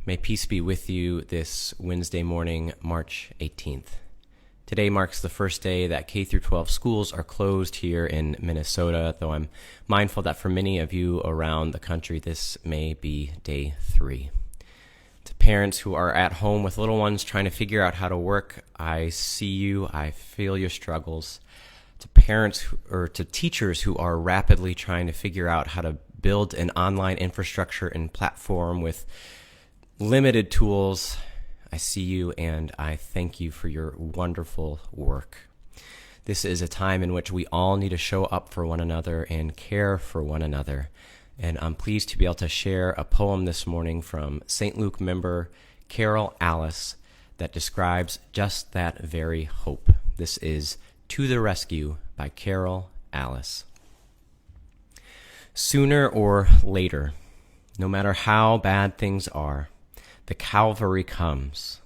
May peace be with you this Wednesday morning, March 18th. Today marks the first day that K through 12 schools are closed here in Minnesota, though I'm mindful that for many of you around the country, this may be day 3. To parents who are at home with little ones trying to figure out how to work, I see you, I feel your struggles. To parents or to teachers who are rapidly trying to figure out how to build an online infrastructure and platform with limited tools, I see you and I thank you for your wonderful work. This is a time in which we all need to show up for one another and care for one another. And I'm pleased to be able to share a poem this morning from St. Luke member Carol Alice that describes just that very hope. This is To the Rescue by Carol Alice. Sooner or later, no matter how bad things are, the cavalry comes.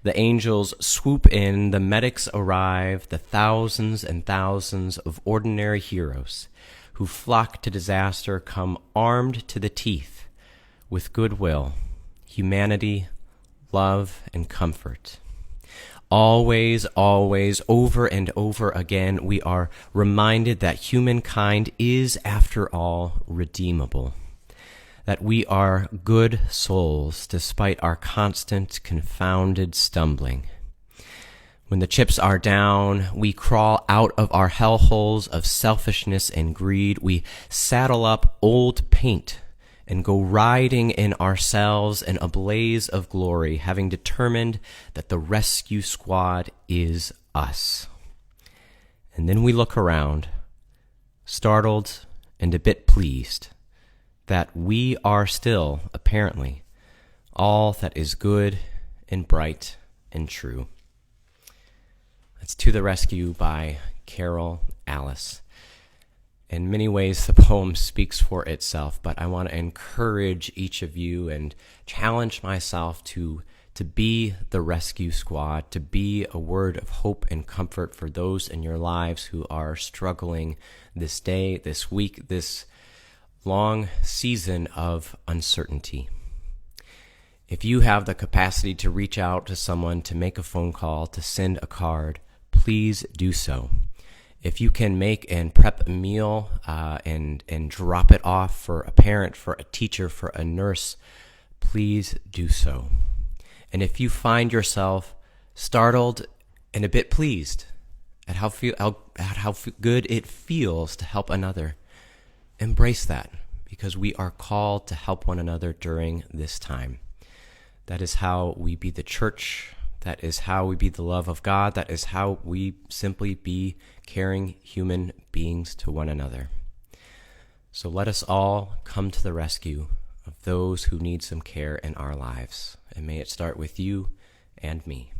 The angels swoop in, the medics arrive, the thousands and thousands of ordinary heroes who flock to disaster come armed to the teeth with goodwill, humanity, love, and comfort. Always, always, over and over again, we are reminded that humankind is, after all, redeemable. That we are good souls despite our constant, confounded stumbling. When the chips are down, we crawl out of our hellholes of selfishness and greed. We saddle up old paint and go riding in ourselves in a blaze of glory, having determined that the rescue squad is us. And then we look around, startled and a bit pleased, that we are still, apparently, all that is good and bright and true. That's To the Rescue by Carol Alice. In many ways, the poem speaks for itself, but I want to encourage each of you and challenge myself to be the rescue squad, to be a word of hope and comfort for those in your lives who are struggling this day, this week, this long season of uncertainty. If you have the capacity to reach out to someone, to make a phone call, to send a card, please do so. If you can make and prep a meal and drop it off for a parent, for a teacher, for a nurse, please do so. And if you find yourself startled and a bit pleased at how good it feels to help another, embrace that, because we are called to help one another during this time. That is how we be the church. That is how we be the love of God. That is how we simply be caring human beings to one another. So let us all come to the rescue of those who need some care in our lives. And may it start with you and me.